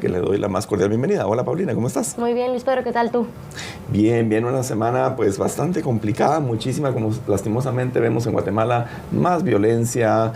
que le doy la más cordial bienvenida. Hola, Paulina, ¿cómo estás? Muy bien, Luis Pedro, ¿qué tal tú? Bien, una semana pues bastante complicada, muchísima, como lastimosamente vemos en Guatemala, más violencia,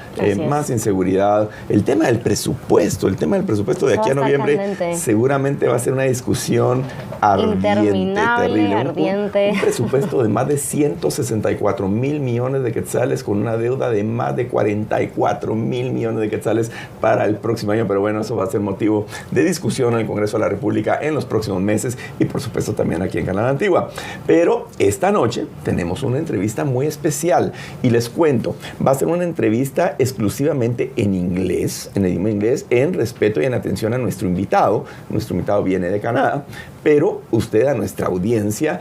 más inseguridad. El tema del presupuesto de aquí a noviembre candente. Seguramente va a ser una discusión ardiente, terrible. Ardiente. Un presupuesto de más de 164 mil millones de quetzales con una deuda de más de 44 mil millones de quetzales para el próximo año, pero bueno, eso va a ser motivo de discusión en el Congreso de la República en los próximos meses y por supuesto también aquí en Canal Antigua. Pero esta noche tenemos una entrevista muy especial y les cuento, va a ser una entrevista exclusivamente en inglés, en idioma inglés, en respeto y en atención a nuestro invitado. Nuestro invitado viene de Canadá, pero usted, a nuestra audiencia,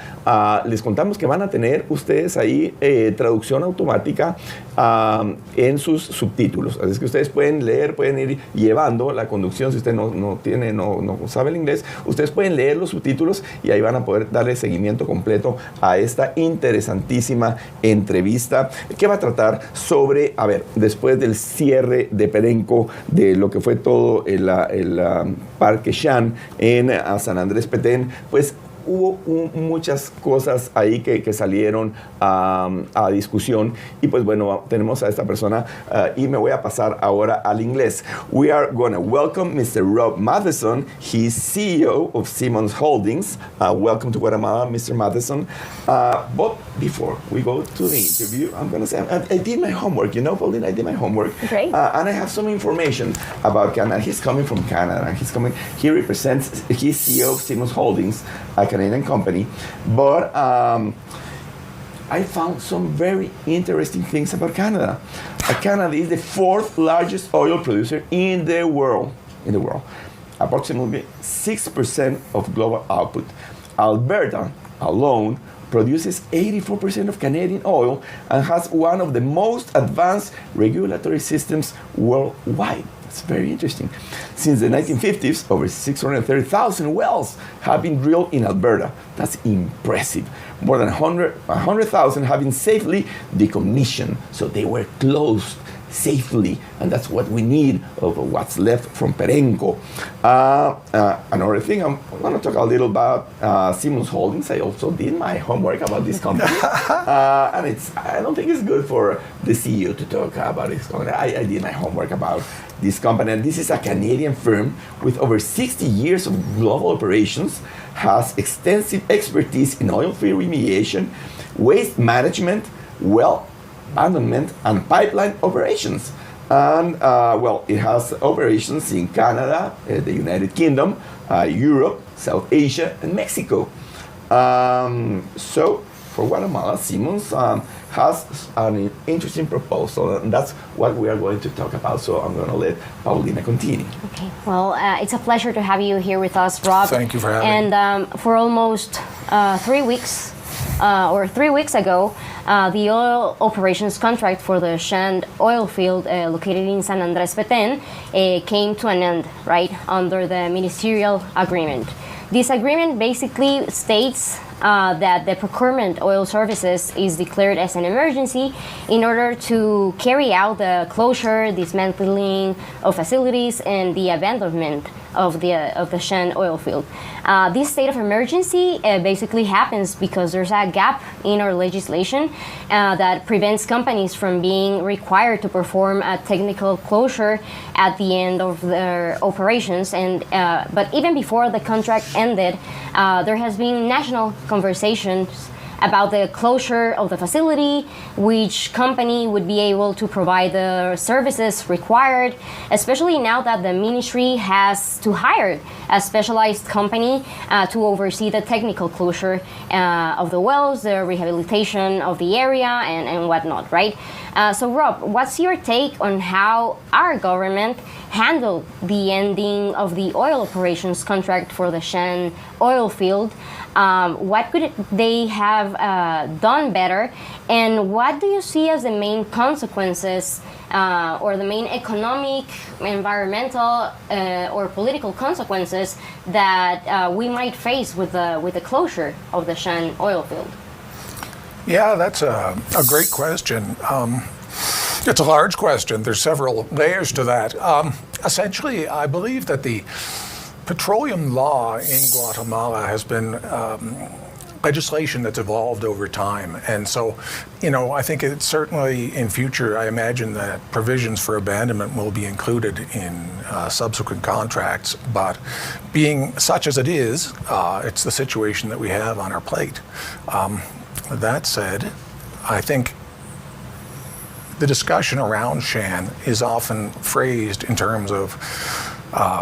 les contamos que van a tener ustedes ahí traducción automática en sus subtítulos. Así es que ustedes pueden leer, pueden ir llevando la conducción. Si usted no sabe el inglés, ustedes pueden leer los subtítulos y ahí van a poder darle seguimiento completo a esta interesantísima entrevista que va a tratar sobre, después del cierre de Perenco, de lo que fue todo el Parque Shan en San Andrés Petén, pues hubo muchas cosas ahí que salieron a discusión y pues bueno, tenemos a esta persona y me voy a pasar ahora al inglés. We are going to welcome Mr. Rob Matheson. He's CEO of Simmons Holdings. Welcome to Guatemala, Mr. Matheson. But before we go to the interview, I'm going to say I did my homework, Pauline, I did my homework. Okay. And I have some information about Canada. He's coming from Canada. He represents, he's CEO of Simmons Holdings, a Canadian company, but I found some very interesting things about Canada. Canada is the fourth largest oil producer in the world. Approximately 6% of global output. Alberta alone produces 84% of Canadian oil and has one of the most advanced regulatory systems worldwide. It's very interesting. Since the 1950s, over 630,000 wells have been drilled in Alberta. That's impressive. More than 100,000 have been safely decommissioned, so they were closed safely, and that's what we need of what's left from Perenco. Another thing, I'm going to talk a little about Simmons Holdings. I also did my homework about this company, and I don't think it's good for the CEO to talk about this company. I did my homework about this company, and this is a Canadian firm with over 60 years of global operations, has extensive expertise in oil field remediation, waste management, well abandonment, and pipeline operations. And, it has operations in Canada, the United Kingdom, Europe, South Asia, and Mexico. So, for Guatemala, Simmons has an interesting proposal, and that's what we are going to talk about. So I'm going to let Paulina continue. Okay. Well, it's a pleasure to have you here with us, Rob. Thank you for having me. And for almost 3 weeks, 3 weeks ago, the oil operations contract for the Shan oil field located in San Andrés Petén came to an end, right, under the ministerial agreement. This agreement basically states that the procurement oil services is declared as an emergency in order to carry out the closure, dismantling of facilities, and the abandonment of the Shan oil field. This state of emergency basically happens because there's a gap in our legislation that prevents companies from being required to perform a technical closure at the end of their operations. And but even before the contract ended, there has been national conversations about the closure of the facility, which company would be able to provide the services required, especially now that the ministry has to hire a specialized company to oversee the technical closure of the wells, the rehabilitation of the area, and whatnot, right? So Rob, what's your take on how our government handled the ending of the oil operations contract for the Shan oil field? What could they have done better, and what do you see as the main consequences or the main economic, environmental, or political consequences that we might face with the closure of the Shan oil field? Yeah, that's a great question. It's a large question. There's several layers to that. Essentially, I believe that the petroleum law in Guatemala has been legislation that's evolved over time. And so, I think it's certainly in future, I imagine that provisions for abandonment will be included in subsequent contracts. But being such as it is, it's the situation that we have on our plate. That said, I think the discussion around Shan is often phrased in terms of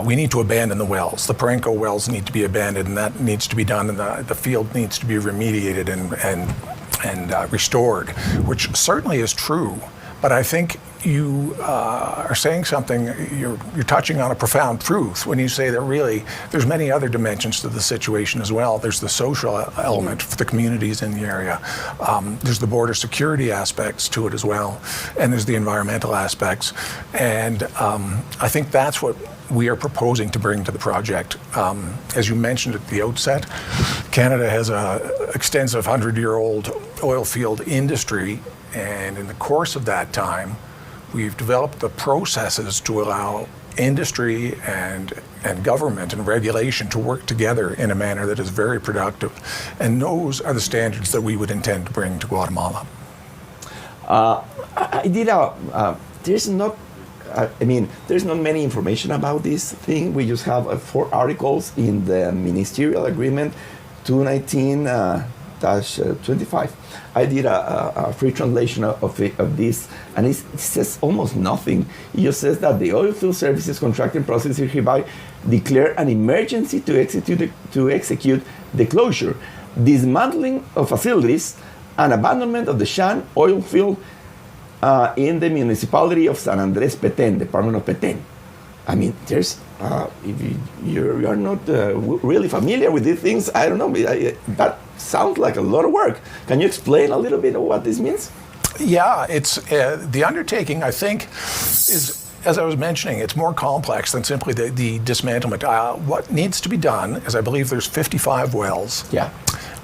we need to abandon the wells. The Parenco wells need to be abandoned, and that needs to be done, and the field needs to be remediated and restored, which certainly is true. But I think you are saying something, you're touching on a profound truth when you say that really there's many other dimensions to the situation as well. There's the social element for the communities in the area. There's the border security aspects to it as well. And there's the environmental aspects. And I think that's what we are proposing to bring to the project. As you mentioned at the outset, Canada has an extensive 100-year-old oil field industry. And in the course of that time, we've developed the processes to allow industry and government and regulation to work together in a manner that is very productive. And those are the standards that we would intend to bring to Guatemala. There's not many information about this thing. We just have 4 articles in the ministerial agreement 219-25. I did a free translation of this, and it says almost nothing. It just says that the oil field services contracting process hereby declare an emergency to execute the closure, dismantling of facilities, and abandonment of the Shan oil field in the municipality of San Andres Petén, Department of Petén. I mean, there's if you're not really familiar with these things, I don't know. That sounds like a lot of work. Can you explain a little bit of what this means? Yeah, it's the undertaking, I think, is, as I was mentioning, it's more complex than simply the dismantlement. What needs to be done is, I believe there's 55 wells. Yeah.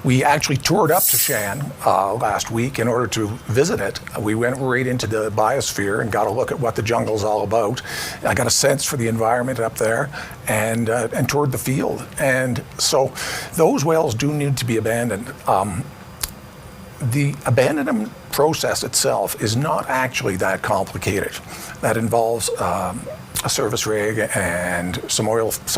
We actually toured up to Shan last week in order to visit it. We went right into the biosphere and got a look at what the jungle's all about. I got a sense for the environment up there and toured the field. And so those wells do need to be abandoned. The abandonment process itself is not actually that complicated. That involves a service rig and some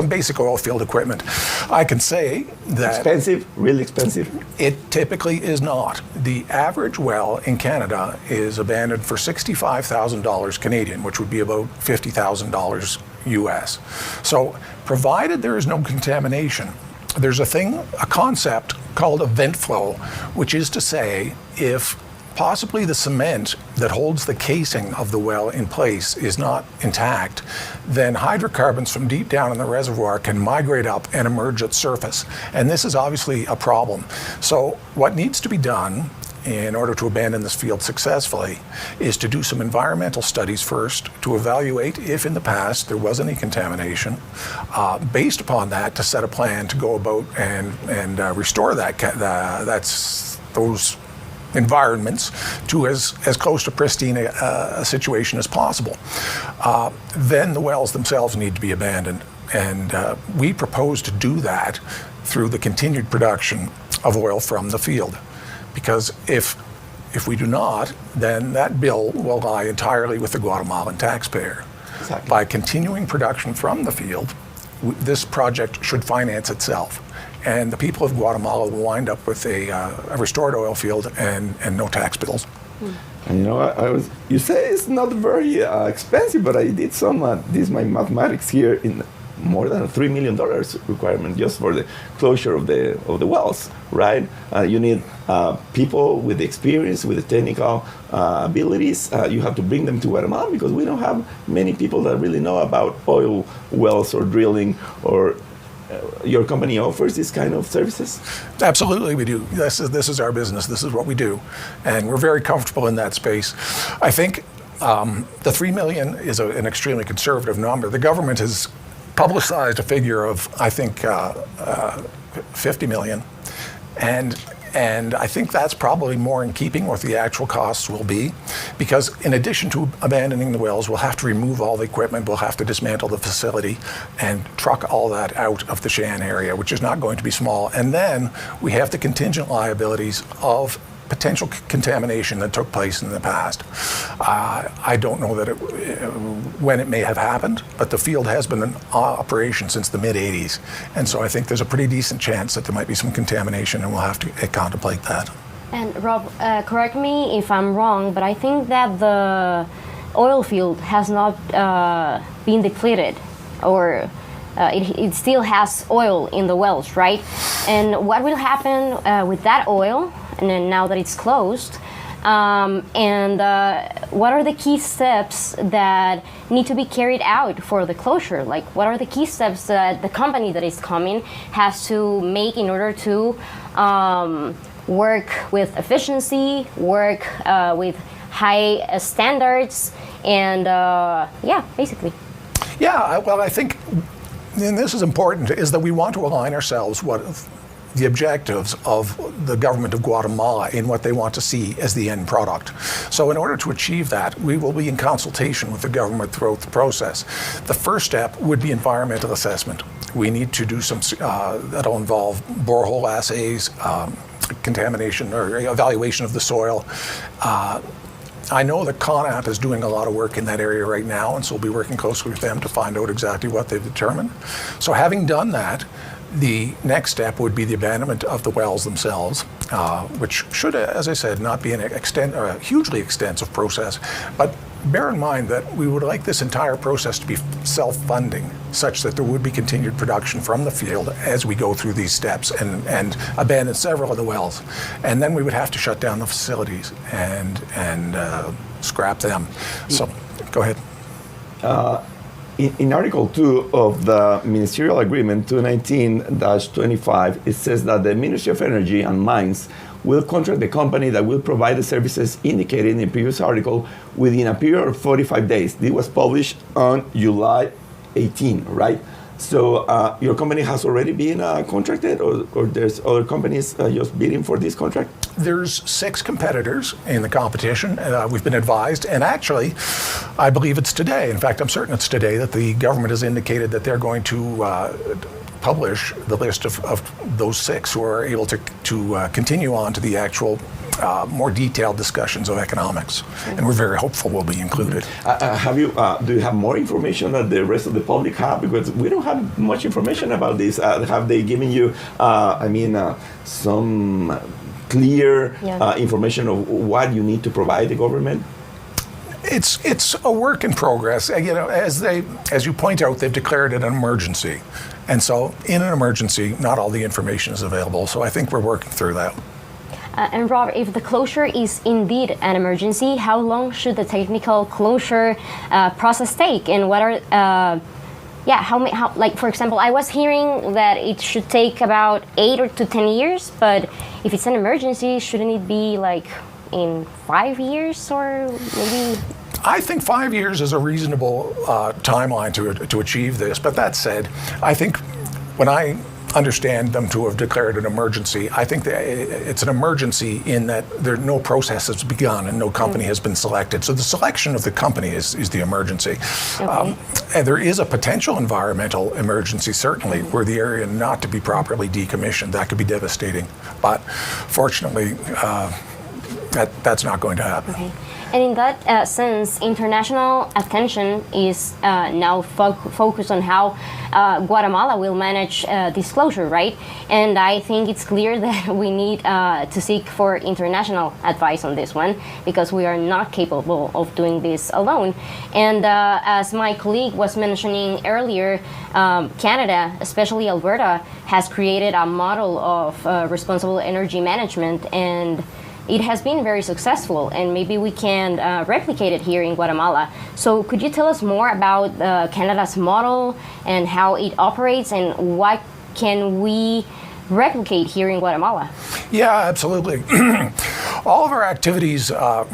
basic oil field equipment. I can say that... Expensive? Really expensive? It typically is not. The average well in Canada is abandoned for $65,000 Canadian, which would be about $50,000 US. So, provided there is no contamination, there's a concept called a vent flow, which is to say, if possibly the cement that holds the casing of the well in place is not intact, then hydrocarbons from deep down in the reservoir can migrate up and emerge at surface. And this is obviously a problem. So what needs to be done in order to abandon this field successfully is to do some environmental studies first to evaluate if in the past there was any contamination. Based upon that, to set a plan to go about and restore those environments to as close to pristine a situation as possible. Then the wells themselves need to be abandoned. And we propose to do that through the continued production of oil from the field. Because if we do not, then that bill will lie entirely with the Guatemalan taxpayer. Exactly. By continuing production from the field, this project should finance itself. And the people of Guatemala will wind up with a restored oil field and no tax bills. And you say it's not very expensive, but I did my mathematics here in more than $3 million requirement just for the closure of the wells, right? You need people with the experience, with the technical abilities. You have to bring them to Guatemala because we don't have many people that really know about oil wells or drilling or your company offers this kind of services? Absolutely, we do. This is our business. This is what we do. And we're very comfortable in that space. I think the $3 million is an extremely conservative number. The government has publicized a figure of, I think, $50 million. And And I think that's probably more in keeping with the actual costs will be, because in addition to abandoning the wells, we'll have to remove all the equipment, we'll have to dismantle the facility and truck all that out of the Shan area, which is not going to be small. And then we have the contingent liabilities of potential contamination that took place in the past. I don't know that when it may have happened, but the field has been in operation since the mid-'80s. And so I think there's a pretty decent chance that there might be some contamination, and we'll have to contemplate that. And Rob, correct me if I'm wrong, but I think that the oil field has not been depleted, or it still has oil in the wells, right? And what will happen with that oil, and then now that it's closed, and what are the key steps that need to be carried out for the closure? Like, what are the key steps that the company that is coming has to make in order to work with efficiency, work with high standards, and basically. Yeah, well, I think, and this is important, is that we want to align ourselves with the objectives of the government of Guatemala in what they want to see as the end product. So in order to achieve that, we will be in consultation with the government throughout the process. The first step would be environmental assessment. We need to do some, that'll involve borehole assays, contamination or evaluation of the soil. I know that CONAP is doing a lot of work in that area right now, and so we'll be working closely with them to find out exactly what they've determined. So having done that, the next step would be the abandonment of the wells themselves, which should, as I said, not be a hugely extensive process. But bear in mind that we would like this entire process to be self-funding, such that there would be continued production from the field as we go through these steps and abandon several of the wells. And then we would have to shut down the facilities and scrap them. So, go ahead. In Article 2 of the Ministerial Agreement 219-25, it says that the Ministry of Energy and Mines will contract the company that will provide the services indicated in the previous article within a period of 45 days. This was published on July 18, right? So your company has already been contracted, or there's other companies just bidding for this contract? There's 6 competitors in the competition. We've been advised, and actually, I believe it's today. In fact, I'm certain it's today that the government has indicated that they're going to publish the list of those 6 who are able to continue on to the actual more detailed discussions of economics, and we're very hopeful we'll be included. Do you have more information that the rest of the public have? Because we don't have much information about this. Have they given you, some clear information of what you need to provide the government? It's a work in progress. You know, as you point out, they've declared it an emergency, and so in an emergency, not all the information is available. So I think we're working through that. And Rob, if the closure is indeed an emergency, how long should the technical closure process take? And what are, how, like, for example, I was hearing that it should take about 8 to 10 years, but if it's an emergency, shouldn't it be like in 5 years or maybe? I think 5 years is a reasonable timeline to achieve this. But that said, I think when I understand them to have declared an emergency, I think that it's an emergency in that no process has begun and no company has been selected. So the selection of the company is the emergency. Okay. And there is a potential environmental emergency, certainly, were the area not to be properly decommissioned. That could be devastating. But fortunately, that's not going to happen. Okay. And in that sense, international attention is now focused on how Guatemala will manage this closure, right? And I think it's clear that we need to seek for international advice on this one, because we are not capable of doing this alone. And as my colleague was mentioning earlier, Canada, especially Alberta, has created a model of responsible energy management, and it has been very successful, and maybe we can replicate it here in Guatemala. So could you tell us more about Canada's model and how it operates, and what can we replicate here in Guatemala? Yeah, absolutely. All of our activities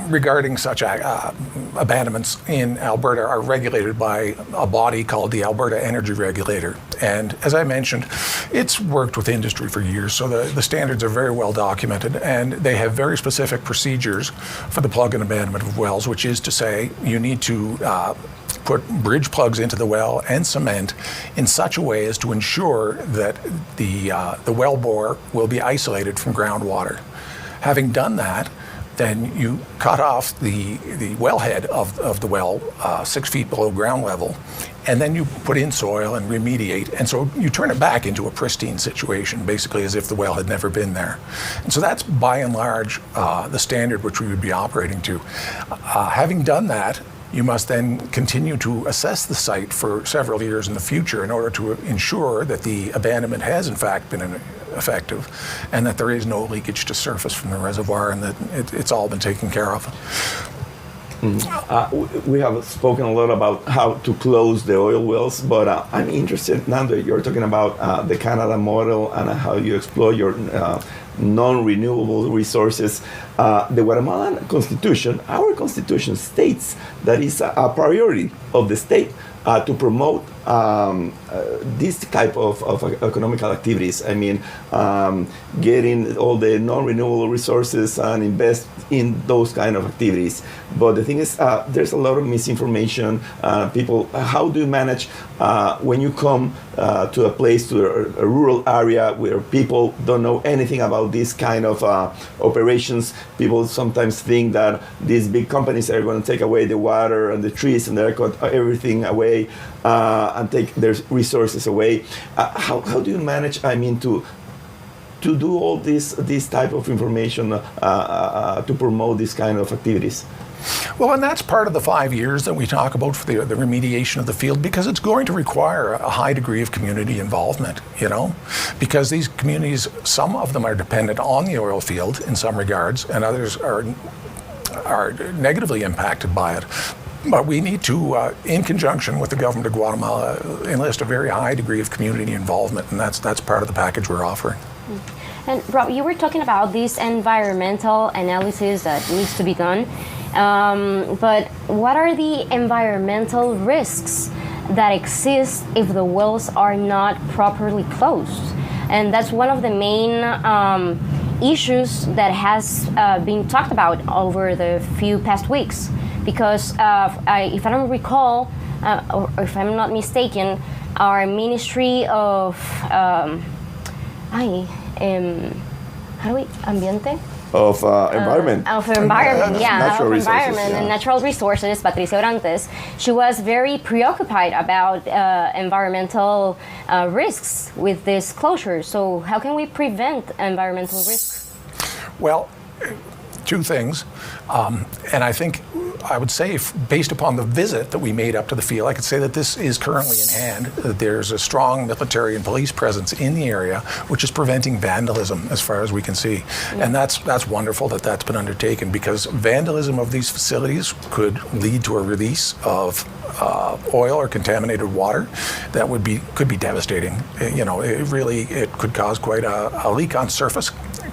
regarding such abandonments in Alberta are regulated by a body called the Alberta Energy Regulator. And as I mentioned, it's worked with industry for years, so the standards are very well documented, and they have very specific procedures for the plug and abandonment of wells, which is to say you need to put bridge plugs into the well and cement in such a way as to ensure that the well bore will be isolated from groundwater. Having done that, then you cut off the wellhead of the well 6 feet below ground level, and then you put in soil and remediate, and so you turn it back into a pristine situation, basically as if the well had never been there. And so that's by and large the standard which we would be operating to. Having done that, you must then continue to assess the site for several years in the future in order to ensure that the abandonment has in fact been effective and that there is no leakage to surface from the reservoir and that it's all been taken care of. We have spoken a lot about how to close the oil wells, but I'm interested now that you're talking about the Canada model and how you explore your non-renewable resources. The Guatemalan Constitution, our Constitution states that it's a priority of the state to promote this type of economical activities. I mean, getting all the non-renewable resources and invest in those kind of activities. But the thing is, there's a lot of misinformation. People, how do you manage when you come to a place, to a rural area where people don't know anything about this kind of operations? People sometimes think that these big companies are going to take away the water and the trees and they're going to cut everything away and take their resources away. How do you manage, I mean, to do all this type of information to promote this kind of activities? Well, and that's part of the 5 years that we talk about for the remediation of the field, because it's going to require a high degree of community involvement, you know, because these communities, some of them are dependent on the oil field in some regards, and others are negatively impacted by it. But we need to, in conjunction with the government of Guatemala, enlist a very high degree of community involvement, and that's part of the package we're offering. And Rob, you were talking about this environmental analysis that needs to be done. But what are the environmental risks that exist if the wells are not properly closed? And that's one of the main issues that has been talked about over the few past weeks. Because if I don't recall, or if I'm not mistaken, our Ministry of Ambiente? Of environment. Of environment, Natural environment and natural resources, Patricia Orantes, she was very preoccupied about environmental risks with this closure. So how can we prevent environmental risks? Well, two things. And I think I would say, based upon the visit that we made up to the field, I could say that this is currently in hand. That there's a strong military and police presence in the area, which is preventing vandalism as far as we can see. And that's wonderful that that's been undertaken, because vandalism of these facilities could lead to a release of oil or contaminated water that could be devastating. You know, it could cause quite a leak on surface.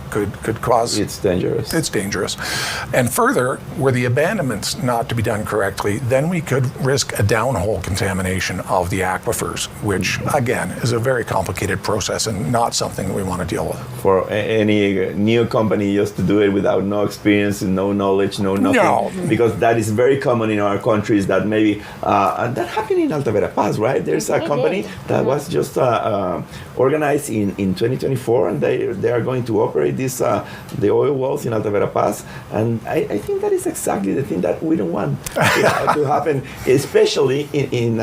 Could cause... It's dangerous. It's dangerous. And further, were the abandonments not to be done correctly, then we could risk a downhole contamination of the aquifers, which, again, is a very complicated process and not something we want to deal with. For any new company just to do it without no experience, no knowledge, no nothing. No. Because that is very common in our countries, that maybe... and that happened in Alta Verapaz, right? There's a company that was just organized in 2024, and they are going to operate the oil wells in Alta Verapaz, and I think that is exactly the thing that we don't want to happen, especially in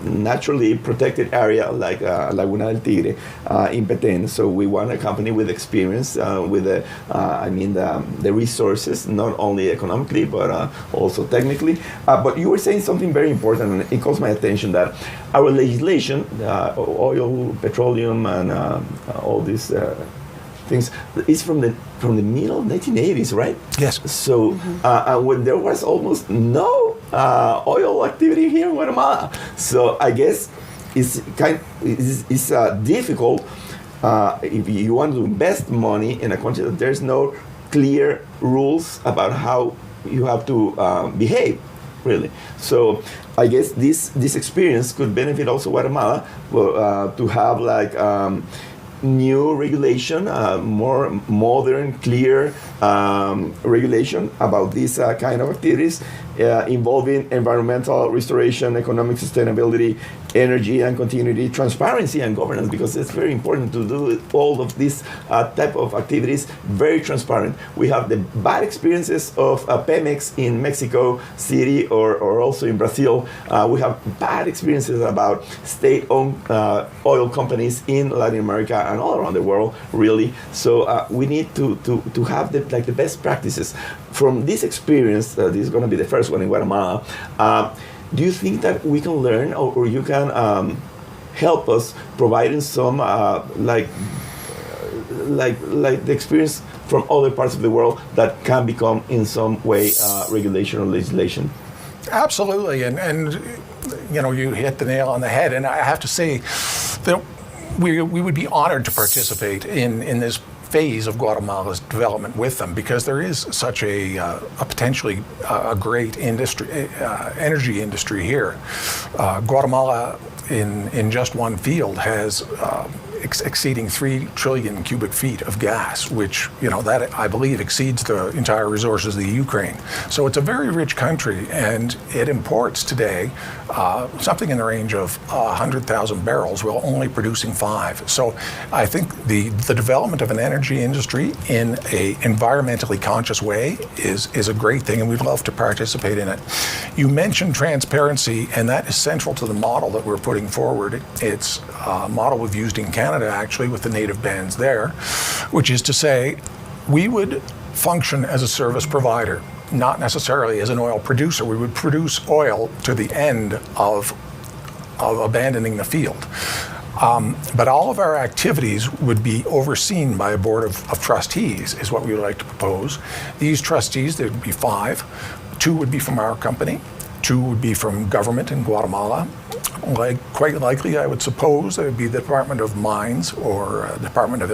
naturally protected area like Laguna del Tigre in Petén. So we want a company with experience, with the resources, not only economically but also technically. But you were saying something very important, and it calls my attention, that our legislation, oil, petroleum, and all these things, is from the middle 1980s, right? Yes. So when there was almost no oil activity here in Guatemala, so I guess it's difficult if you want to invest money in a country that there's no clear rules about how you have to behave, really. So I guess this experience could benefit also Guatemala to have like new regulation, more modern, clear regulation about these kind of activities involving environmental restoration, economic sustainability, energy and continuity, transparency and governance, because it's very important to do all of these type of activities very transparent. We have the bad experiences of Pemex in Mexico City or also in Brazil. We have bad experiences about state-owned oil companies in Latin America and all around the world, really. So we need to have the best practices. From this experience, this is going to be the first one in Guatemala. Do you think that we can learn, or you can help us providing some like the experience from other parts of the world that can become in some way regulation or legislation? Absolutely, and you know, you hit the nail on the head. And I have to say that we would be honored to participate in this phase of Guatemala's development with them, because there is such a potentially a great industry, energy industry here. Guatemala, in just one field, has exceeding 3 trillion cubic feet of gas, which, you know, that I believe exceeds the entire resources of the Ukraine. So it's a very rich country, and it imports today something in the range of 100,000 barrels, while only producing 5. So I think the development of an energy industry in a environmentally conscious way is a great thing, and we'd love to participate in it. You mentioned transparency, and that is central to the model that we're putting forward. It's a model we've used in Canada, actually, with the native bands there, which is to say we would function as a service provider, not necessarily as an oil producer. We would produce oil to the end of abandoning the field. But all of our activities would be overseen by a board of trustees, is what we would like to propose. These trustees, there would be 5. 2 would be from our company, 2 would be from government in Guatemala. Quite likely, I would suppose, it would be the Department of Mines or Department of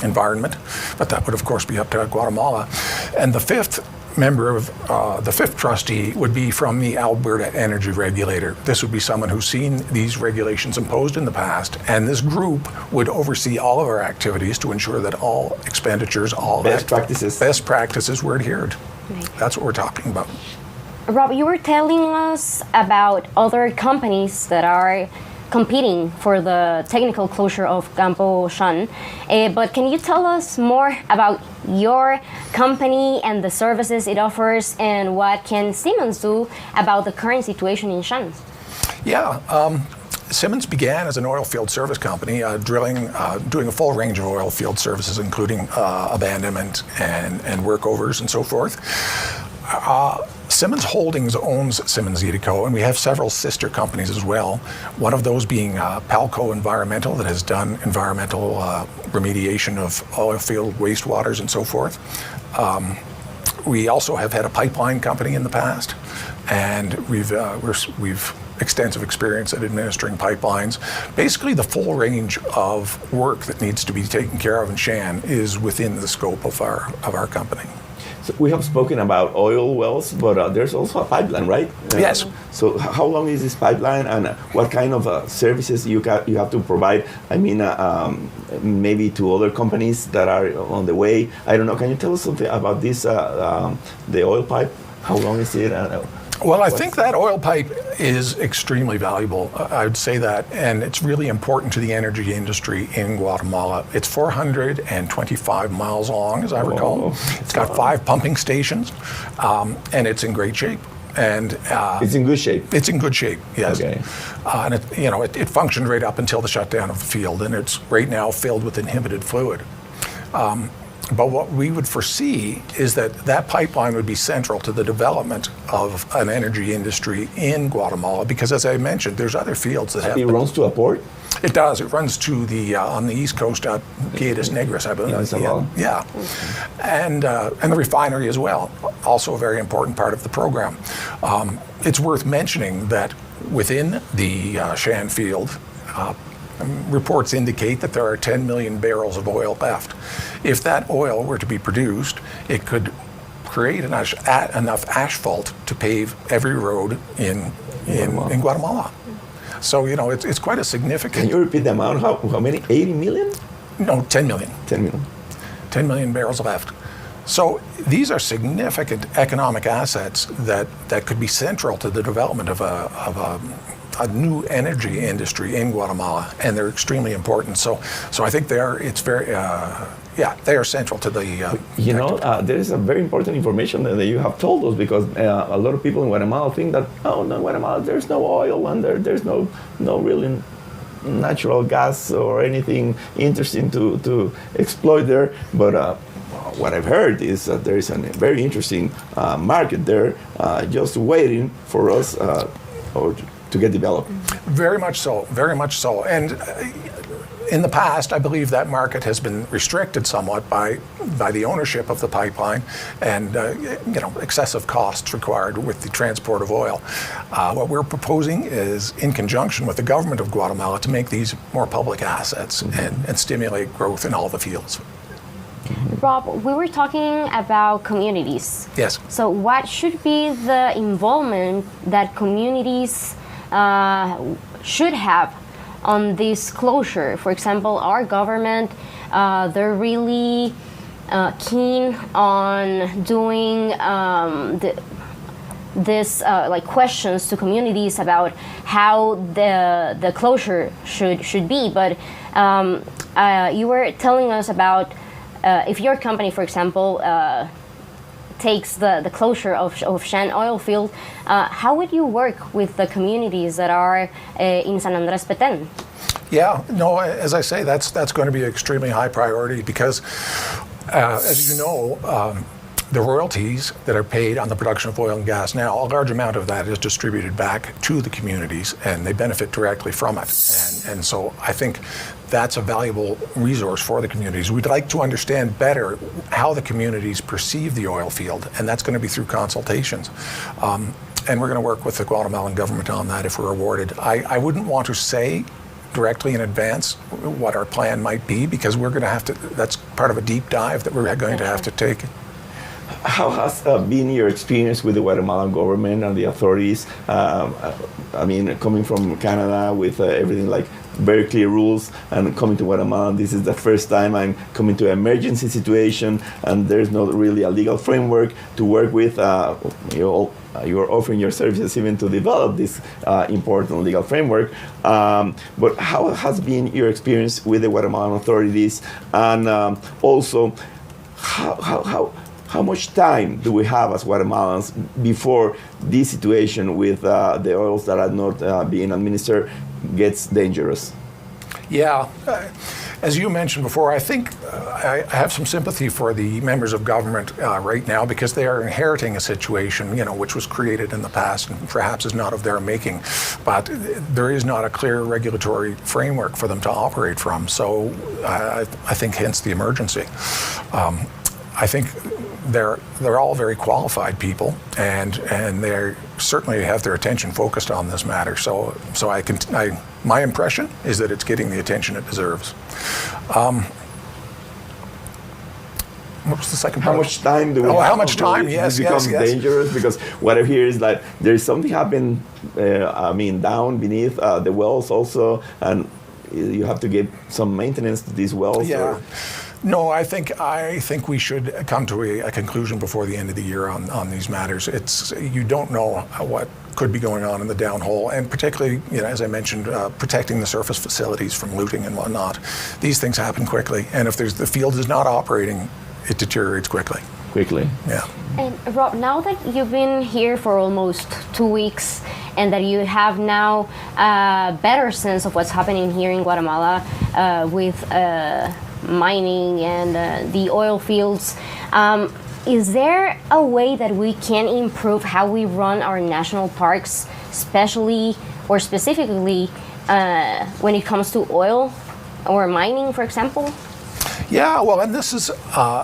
Environment, but that would, of course, be up to Guatemala. And the 5th member of the 5th trustee would be from the Alberta Energy Regulator. This would be someone who's seen these regulations imposed in the past, and this group would oversee all of our activities to ensure that all expenditures, all best practices were adhered. Right. That's what we're talking about. Rob, you were telling us about other companies that are competing for the technical closure of Campo Shan, but can you tell us more about your company and the services it offers, and what can Siemens do about the current situation in Shan? Yeah. Siemens began as an oil field service company, drilling, doing a full range of oil field services, including abandonment and workovers and so forth. Siemens Holdings owns Siemens Hydrocarbon, and we have several sister companies as well. One of those being Palco Environmental, that has done environmental remediation of oil field wastewaters and so forth. We also have had a pipeline company in the past, and we've extensive experience at administering pipelines. Basically, the full range of work that needs to be taken care of in Shan is within the scope of our company. So we have spoken about oil wells, but there's also a pipeline, right? Yes. So how long is this pipeline, and what kind of services you have to provide? I mean, maybe to other companies that are on the way. I don't know. Can you tell us something about this, the oil pipe? How long is it? Well, I think that oil pipe is extremely valuable. I would say that, and it's really important to the energy industry in Guatemala. It's 425 miles long, as I recall. It's got 5 pumping stations, and it's in great shape. And it's in good shape. It's in good shape, yes. Okay. And it functioned right up until the shutdown of the field, and it's right now filled with inhibited fluid. But what we would foresee is that pipeline would be central to the development of an energy industry in Guatemala, because, as I mentioned, there's other fields that have. It runs to a port? It does. It runs to the on the east coast at Piedras Negras, I believe. Yeah. And the refinery as well, also a very important part of the program. It's worth mentioning that within the Shan field, reports indicate that there are 10 million barrels of oil left. If that oil were to be produced, it could create enough asphalt to pave every road in Guatemala. So, it's quite a significant... Can you repeat the amount? How many? 80 million? No, 10 million. 10 million. 10 million barrels left. So these are significant economic assets that could be central to the development of a new energy industry in Guatemala, and they're extremely important. So I think they are central to the. There is a very important information that you have told us, because a lot of people in Guatemala think that Guatemala there's no oil and there's no really natural gas or anything interesting to exploit there, but. What I've heard is that there is a very interesting market there just waiting for us to get developed. Very much so, very much so. And in the past, I believe that market has been restricted somewhat by the ownership of the pipeline and excessive costs required with the transport of oil. What we're proposing is, in conjunction with the government of Guatemala, to make these more public assets and stimulate growth in all the fields. Rob, we were talking about communities. Yes. So what should be the involvement that communities should have on this closure? For example, our government, they're really keen on doing this questions to communities about how the closure should be. But you were telling us about if your company, for example, takes the closure of Shan oil field, how would you work with the communities that are in San Andres Petén? Yeah, no, as I say, that's going to be an extremely high priority because, as you know, the royalties that are paid on the production of oil and gas now, a large amount of that is distributed back to the communities, and they benefit directly from it. And so I think that's a valuable resource for the communities. We'd like to understand better how the communities perceive the oil field, and that's going to be through consultations. And we're going to work with the Guatemalan government on that if we're awarded. I wouldn't want to say directly in advance what our plan might be, because we're going to have to, that's part of a deep dive that we're going to have to take. How has been your experience with the Guatemalan government and the authorities? Coming from Canada with everything like very clear rules, and coming to Guatemala, this is the first time I'm coming to an emergency situation, and there's not really a legal framework to work with. You're offering your services even to develop this important legal framework. But how has been your experience with the Guatemalan authorities, and also how much time do we have as Guatemalans before this situation with the oils that are not being administered gets dangerous? Yeah, as you mentioned before, I think I have some sympathy for the members of government right now, because they are inheriting a situation, which was created in the past and perhaps is not of their making, but there is not a clear regulatory framework for them to operate from. So I think hence the emergency. I think they're all very qualified people, and they certainly have their attention focused on this matter. So my impression is that it's getting the attention it deserves. What was the second part? How much time do we have? How much time? Yes, it becomes dangerous, because what I hear is that there's something happening, down beneath the wells also, and you have to get some maintenance to these wells. Yeah. No, I think we should come to a conclusion before the end of the year on these matters. You don't know what could be going on in the downhole, and particularly, as I mentioned, protecting the surface facilities from looting and whatnot. These things happen quickly, and if the field is not operating, it deteriorates quickly. Yeah. And Rob, now that you've been here for almost 2 weeks, and that you have now a better sense of what's happening here in Guatemala with mining and the oil fields, is there a way that we can improve how we run our national parks, especially or specifically when it comes to oil or mining, for example? Yeah, well, and this is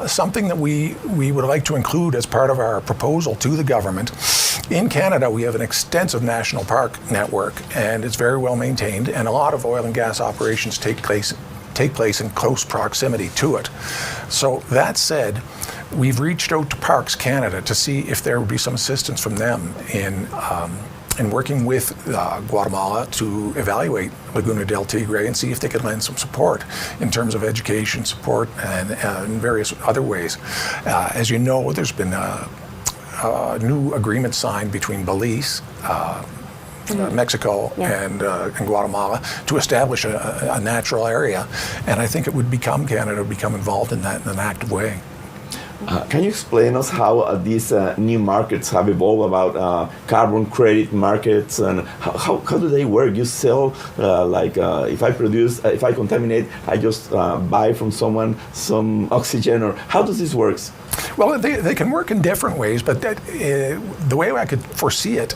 something that we would like to include as part of our proposal to the government, In Canada, we have an extensive national park network, and it's very well maintained, and a lot of oil and gas operations take place in close proximity to it. So that said, we've reached out to Parks Canada to see if there would be some assistance from them in working with Guatemala to evaluate Laguna del Tigre and see if they could lend some support in terms of education support and in various other ways. As you know, there's been a new agreement signed between Belize, Mexico, and Guatemala to establish a natural area, and I think it would become Canada would become involved in that in an active way. Can you explain us how these new markets have evolved about carbon credit markets, and how do they work? You sell, if I contaminate, I just buy from someone some oxygen, or how does this work? Well, they can work in different ways, but the way I could foresee it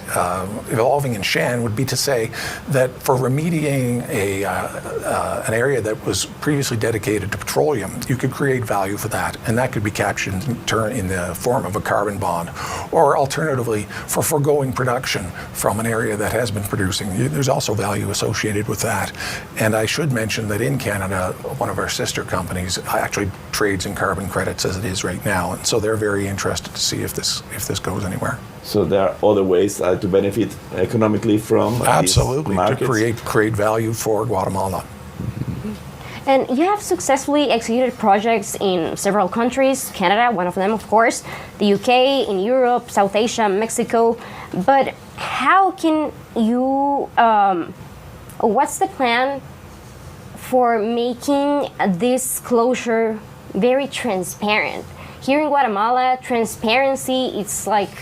evolving in Shan would be to say that for remediating an area that was previously dedicated to petroleum, you could create value for that, and that could be captured in the form of a carbon bond, or alternatively, for foregoing production from an area that has been producing. There's also value associated with that. And I should mention that in Canada, one of our sister companies actually trades in carbon credits as it is right now. And so they're very interested to see if this goes anywhere. So there are other ways to benefit economically from absolutely these markets. To create value for Guatemala. And you have successfully executed projects in several countries, Canada, one of them, of course, the UK, in Europe, South Asia, Mexico. But how can you, what's the plan for making this closure very transparent? Here in Guatemala, transparency is like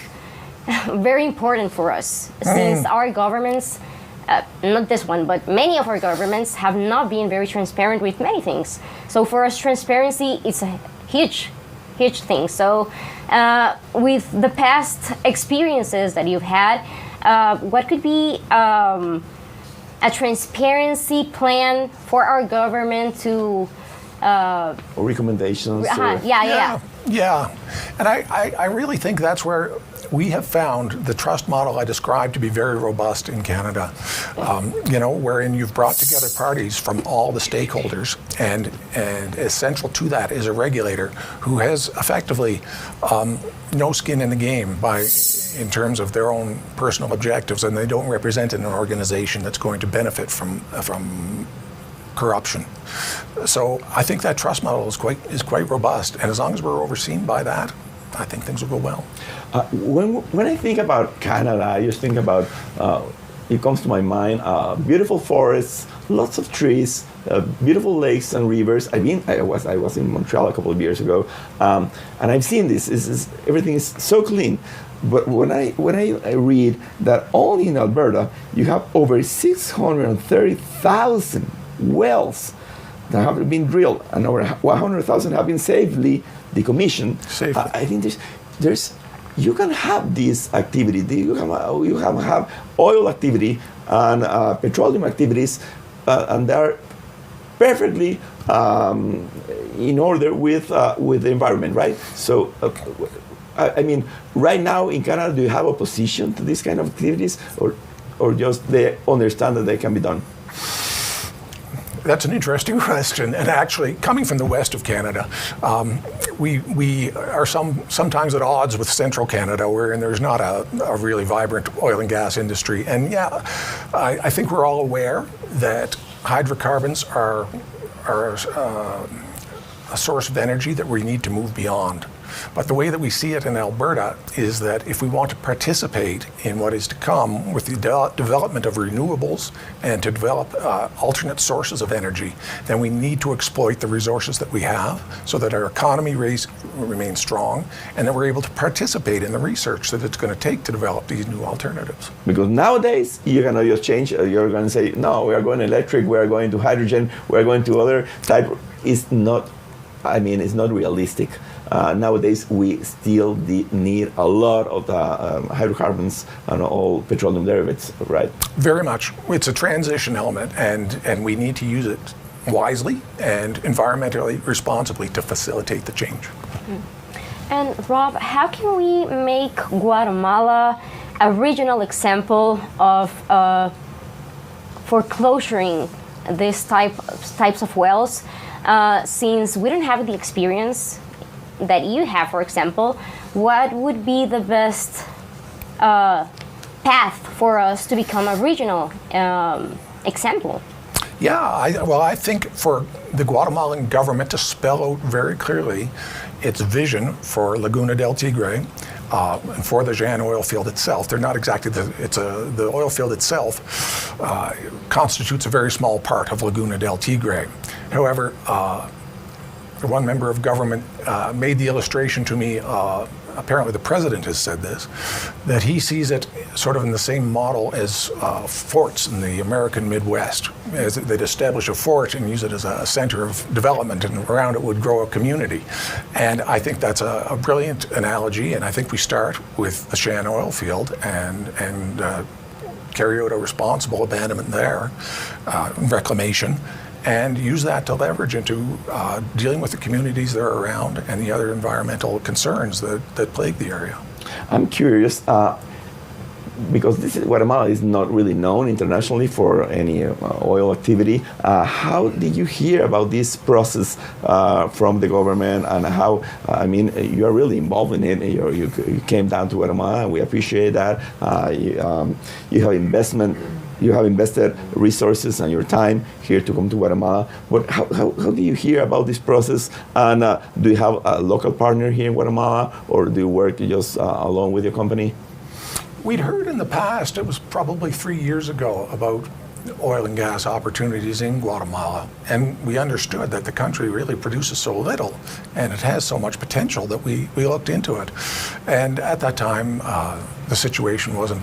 very important for us, since our governments, not this one, but many of our governments have not been very transparent with many things. So for us, transparency is a huge thing. So with the past experiences that you've had, what could be a transparency plan for our government to or recommendations? Yeah, and I really think that's where we have found the trust model I described to be very robust in Canada, wherein you've brought together parties from all the stakeholders, and essential to that is a regulator who has effectively no skin in the game in terms of their own personal objectives, and they don't represent an organization that's going to benefit from corruption. So I think that trust model is quite robust, and as long as we're overseen by that, I think things will go well. When I think about Canada, I just think about, it comes to my mind, beautiful forests, lots of trees, beautiful lakes and rivers. I was in Montreal a couple of years ago, and I've seen this. Everything is so clean. But when I read that only in Alberta you have over 630,000 wells that have been drilled, and over 100,000 have been safely decommissioned. I think you can have this activity. You have oil activity and petroleum activities, and they are perfectly in order with the environment, right? So, I mean, right now in Canada, do you have opposition to these kind of activities, or just they understand that they can be done? That's an interesting question, and actually, coming from the west of Canada, we are sometimes at odds with central Canada, wherein there's not a really vibrant oil and gas industry. And yeah, I think we're all aware that hydrocarbons are a source of energy that we need to move beyond. But the way that we see it in Alberta is that if we want to participate in what is to come with the development of renewables and to develop alternate sources of energy, then we need to exploit the resources that we have so that our economy remains strong and that we're able to participate in the research that it's going to take to develop these new alternatives. Because nowadays, you're going to just change, you're going to say, no, we are going electric, we are going to hydrogen, we are going to other type. It's not realistic. Nowadays, we still need a lot of the hydrocarbons and all petroleum derivatives, right? Very much. It's a transition element, and we need to use it wisely and environmentally responsibly to facilitate the change. And Rob, how can we make Guatemala a regional example of foreclosuring these types of wells, since we don't have the experience that you have, for example, what would be the best path for us to become a regional example? Yeah, I think for the Guatemalan government to spell out very clearly its vision for Laguna del Tigre and for the Jan oil field itself. They're not exactly the oil field itself constitutes a very small part of Laguna del Tigre. However, one member of government made the illustration to me, apparently the president has said this, that he sees it sort of in the same model as forts in the American Midwest. As they'd establish a fort and use it as a center of development, and around it would grow a community. And I think that's a brilliant analogy, and I think we start with the Shan oil field and carry out a responsible abandonment there, reclamation, and use that to leverage into dealing with the communities that are around and the other environmental concerns that plague the area. I'm curious, because Guatemala is not really known internationally for any oil activity. How did you hear about this process from the government, and how, you are really involved in it. You came down to Guatemala, and we appreciate that. You have invested resources and your time here to come to Guatemala. But how do you hear about this process? And do you have a local partner here in Guatemala, or do you work just alone with your company? We'd heard in the past, it was probably 3 years ago, about oil and gas opportunities in Guatemala. And we understood that the country really produces so little and it has so much potential that we looked into it. And at that time, the situation wasn't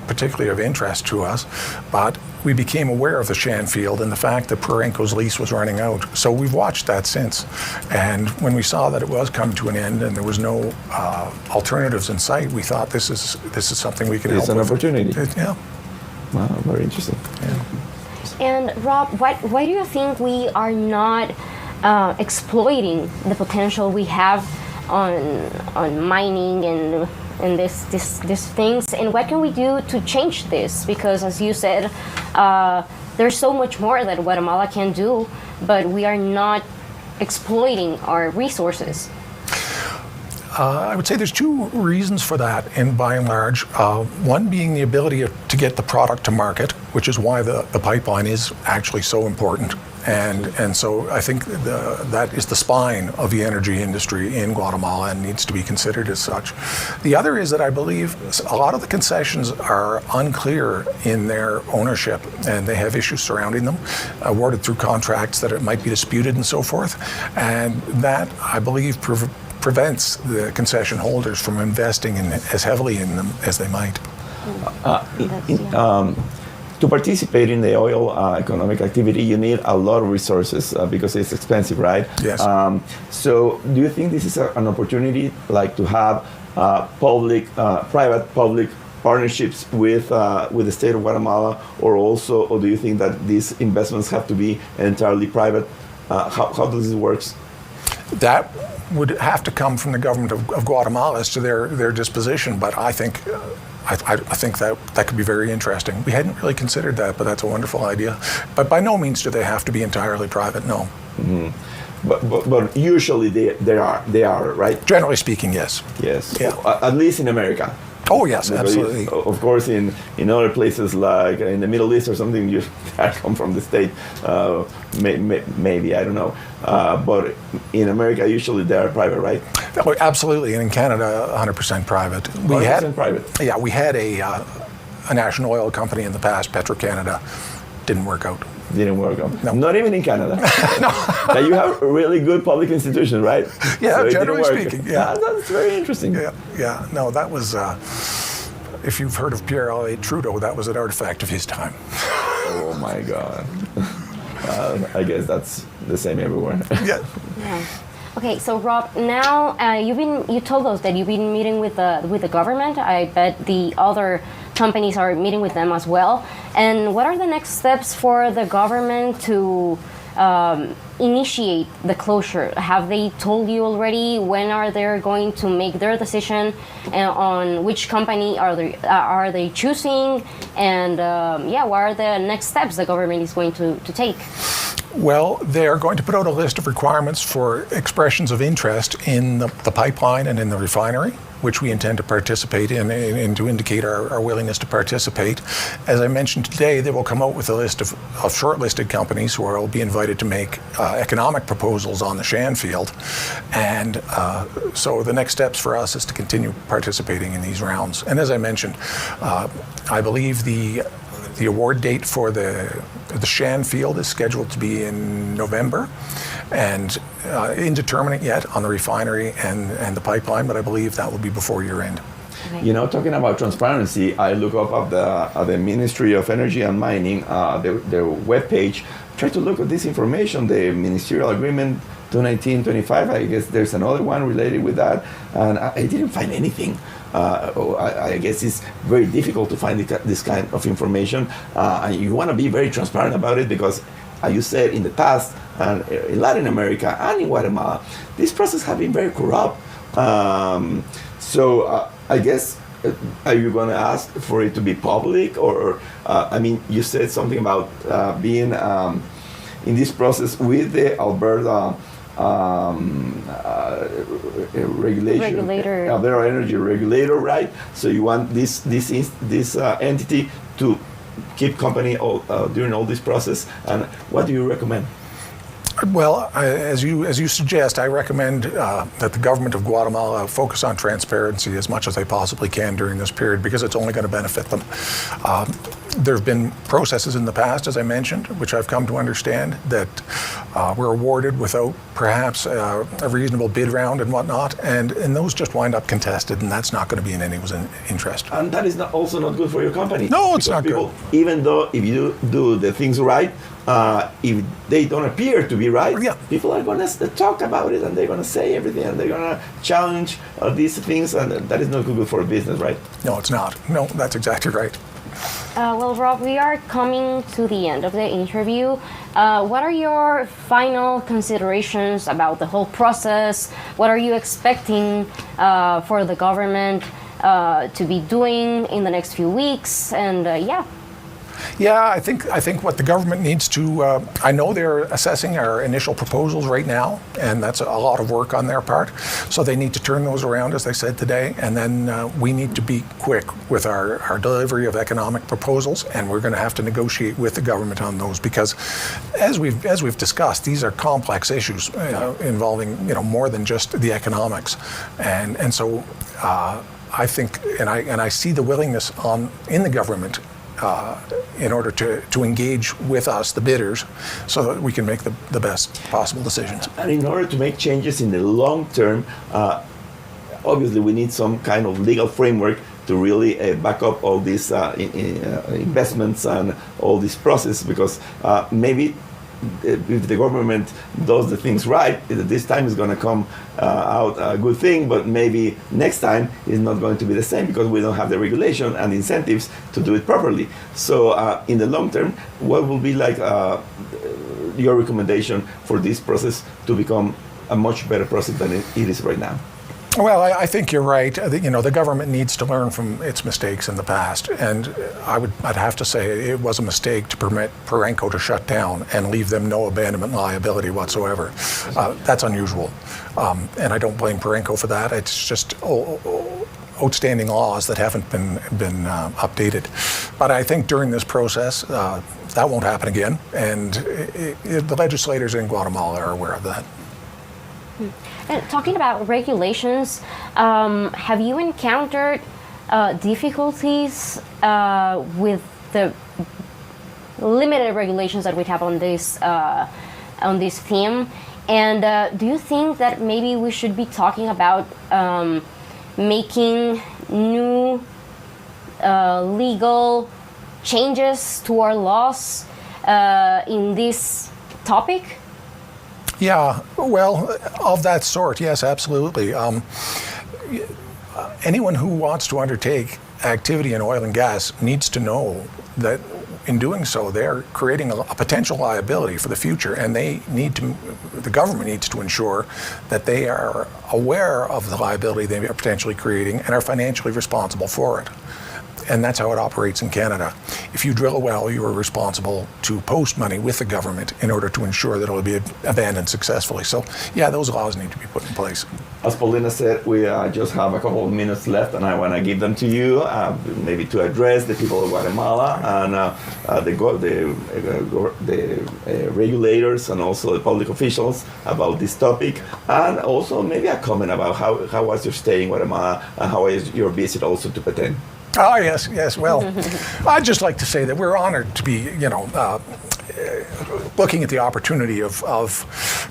particularly of interest to us, but we became aware of the Shan field and the fact that Purenco's lease was running out. So we've watched that since. And when we saw that it was coming to an end and there was no alternatives in sight, we thought this is something we can help with. It's an opportunity. Yeah. Wow, very interesting. Yeah. And Rob, why do you think we are not exploiting the potential we have on mining and these things? And what can we do to change this? Because as you said, there's so much more that Guatemala can do, but we are not exploiting our resources. I would say there's two reasons for that, and by and large. One being the ability to get the product to market, which is why the pipeline is actually so important. And so I think that is the spine of the energy industry in Guatemala and needs to be considered as such. The other is that I believe a lot of the concessions are unclear in their ownership, and they have issues surrounding them, awarded through contracts that it might be disputed and so forth. And that, I believe, prevents the concession holders from investing as heavily in them as they might. To participate in the oil economic activity, you need a lot of resources because it's expensive, right? Yes. So do you think this is an opportunity, like to have private-public partnerships with the state of Guatemala, or do you think that these investments have to be entirely private? How does this work? That would have to come from the government of Guatemala as to their disposition, but I think that could be very interesting. We hadn't really considered that, but that's a wonderful idea. But by no means do they have to be entirely private, no. Mm-hmm. But usually they are, right? Generally speaking, yes. Yes. Yeah. At least in America. Oh yes, absolutely. Of course, in other places like in the Middle East or something, you come from the state. Maybe I don't know. But in America, usually they are private, right? Oh, absolutely, and in Canada, 100% private. 100% private. Yeah, we had a national oil company in the past, Petro-Canada. Didn't work out. Didn't work out. No. Not even in Canada. No. That you have a really good public institution, right? Yeah, so generally speaking. Yeah, that's very interesting. Yeah. No, that was. If you've heard of Pierre Trudeau, that was an artifact of his time. Oh my God. I guess that's the same everywhere. Yeah. Okay, so Rob, now you told us that you've been meeting with the government. I bet the other companies are meeting with them as well. And what are the next steps for the government to initiate the closure? Have they told you already when are they going to make their decision on which company are they choosing, and what are the next steps the government is going to take? Well, they are going to put out a list of requirements for expressions of interest in the pipeline and in the refinery, which we intend to participate in and to indicate our willingness to participate. As I mentioned today, they will come out with a list of shortlisted companies who will be invited to make economic proposals on the Shan field. And so the next steps for us is to continue participating in these rounds. And as I mentioned, I believe the award date for the Shan field is scheduled to be in November, and indeterminate yet on the refinery and the pipeline, but I believe that will be before year end. Okay. You know, talking about transparency, I look up at the Ministry of Energy and Mining, their webpage, try to look at this information, the Ministerial Agreement 219-25, I guess there's another one related with that, and I didn't find anything. I guess it's very difficult to find this kind of information, and you want to be very transparent about it because, as you said, in the past, and in Latin America and in Guatemala, this process has been very corrupt. So I guess, are you going to ask for it to be public, or I mean, you said something about being in this process with the Alberta regulator, Alberta Energy Regulator, right? So you want this entity to keep company during all this process, and what do you recommend? Well, as you suggest, I recommend that the government of Guatemala focus on transparency as much as they possibly can during this period, because it's only going to benefit them. There have been processes in the past, as I mentioned, which I've come to understand, that were awarded without perhaps a reasonable bid round and whatnot, and those just wind up contested, and that's not going to be in anyone's interest. And that is also not good for your company. No, it's not people, good. Even though if you do the things right, if they don't appear to be right, people are going to talk about it, and they're going to say everything, and they're going to challenge these things, and that is not good for business, right? No, it's not. No, that's exactly right. Well, Rob, we are coming to the end of the interview. What are your final considerations about the whole process? What are you expecting for the government to be doing in the next few weeks? And Yeah, I think what the government needs to, I know they're assessing our initial proposals right now, and that's a lot of work on their part. So they need to turn those around, as I said today, and then we need to be quick with our delivery of economic proposals, and we're going to have to negotiate with the government on those, because as we've discussed, these are complex issues involving more than just the economics, and so I think, and I see the willingness in the government in order to engage with us, the bidders, so that we can make the best possible decisions. And in order to make changes in the long term, obviously we need some kind of legal framework to really back up all these investments and all this process, because maybe if the government does the things right, this time is going to come out a good thing, but maybe next time is not going to be the same, because we don't have the regulation and incentives to do it properly. So in the long term, what will be like your recommendation for this process to become a much better process than it is right now? Well, I think you're right. The government needs to learn from its mistakes in the past, and I'd have to say it was a mistake to permit Perenco to shut down and leave them no abandonment liability whatsoever. That's unusual, and I don't blame Perenco for that. It's just outstanding laws that haven't been updated. But I think during this process, that won't happen again, and the legislators in Guatemala are aware of that. And talking about regulations, have you encountered difficulties with the limited regulations that we have on this theme? And do you think that maybe we should be talking about making new legal changes to our laws in this topic? Yeah, well, of that sort, yes, absolutely. Anyone who wants to undertake activity in oil and gas needs to know that in doing so, they're creating a potential liability for the future, and the government needs to ensure that they are aware of the liability they are potentially creating and are financially responsible for it. And that's how it operates in Canada. If you drill a well, you are responsible to post money with the government in order to ensure that it will be abandoned successfully. So, yeah, those laws need to be put in place. As Paulina said, we just have a couple of minutes left, and I want to give them to you, maybe to address the people of Guatemala and the regulators and also the public officials about this topic, and also maybe a comment about how was your stay in Guatemala and how was your visit also to Petén. Oh, yes. Well, I'd just like to say that we're honored to be, looking at the opportunity of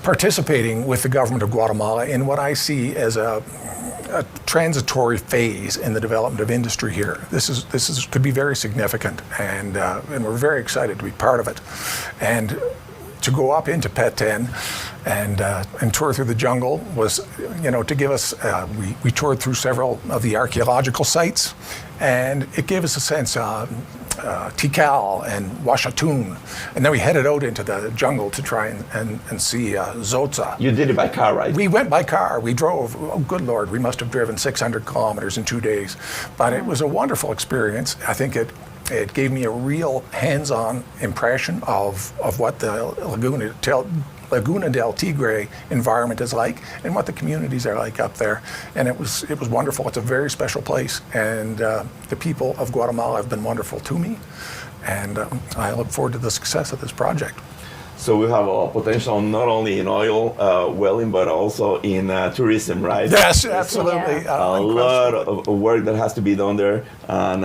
participating with the government of Guatemala in what I see as a transitory phase in the development of industry here. This could be very significant, and we're very excited to be part of it. And to go up into Petén and tour through the jungle was, to give us, we toured through several of the archaeological sites, and it gave us a sense of Tikal and Washatun, and then we headed out into the jungle to try and see Zotza. You did it by car, right? We went by car. We drove, oh good Lord, we must have driven 600 kilometers in 2 days. But it was a wonderful experience. I think it gave me a real hands-on impression of what the Laguna del Tigre environment is like and what the communities are like up there. And it was wonderful. It's a very special place, and the people of Guatemala have been wonderful to me, and I look forward to the success of this project. So we have a potential not only in oil welling, but also in tourism, right? Yes, absolutely. Yeah. A lot of work that has to be done there, and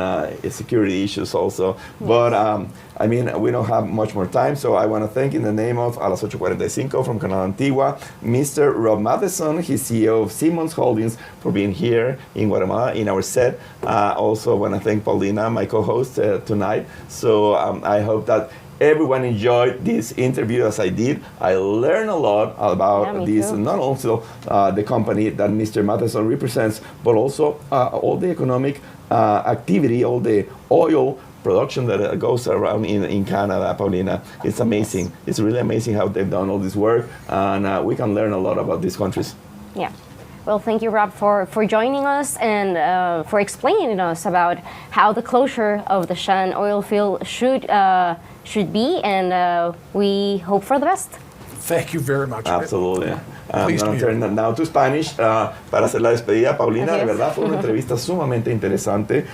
security issues also. But we don't have much more time, so I want to thank, in the name of A las 8:45 from Canal Antigua, Mr. Rob Matheson, he's CEO of Simmons Holdings, for being here in Guatemala in our set. Also want to thank Paulina, my co-host tonight. So I hope that everyone enjoyed this interview as I did. I learned a lot about this, not also the company that Mr. Matheson represents, but also all the economic activity, all the oil production that goes around in Canada, Paulina. It's amazing. It's really amazing how they've done all this work, and we can learn a lot about these countries. Yeah. Well, thank you, Rob, for joining us and for explaining to us about how the closure of the Shan oil field should be, and we hope for the best. Thank you very much. Absolutely. I'm going to turn now to Spanish para hacer la despedida. Paulina, de verdad fue una entrevista sumamente interesante.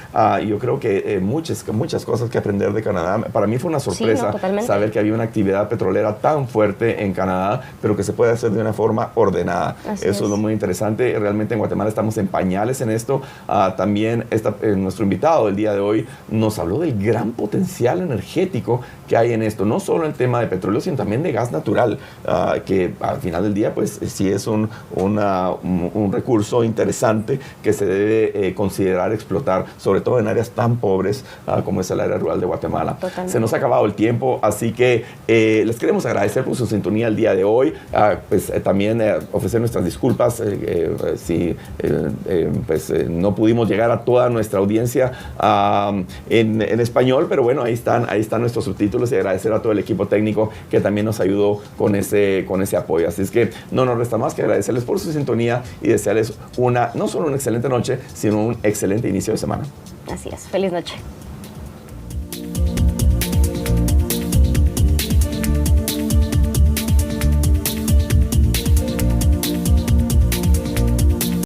Yo creo que muchas cosas que aprender de Canadá. Para mí fue una sorpresa saber que había una actividad petrolera tan fuerte en Canadá, pero que se puede hacer de una forma ordenada. Eso es lo muy interesante. Realmente en Guatemala estamos en pañales en esto. También nuestro invitado del día de hoy nos habló del gran potencial energético que hay en esto. No solo en el tema de petróleo, sino también de gas natural, que al final del día, pues, sí es un recurso interesante que se debe considerar explotar, sobre todo en áreas tan pobres como es el área rural de Guatemala. Totalmente. Se nos ha acabado el tiempo, así que les queremos agradecer por su sintonía el día de hoy. También ofrecer nuestras disculpas si no pudimos llegar a toda nuestra audiencia en español, pero bueno, ahí están nuestros subtítulos, y agradecer a todo el equipo técnico que también nos ayudó con ese apoyo. Así es que no nos resta más que agradecerles por su sintonía y desearles no solo una excelente noche, sino un excelente inicio de semana. Así es. Feliz noche.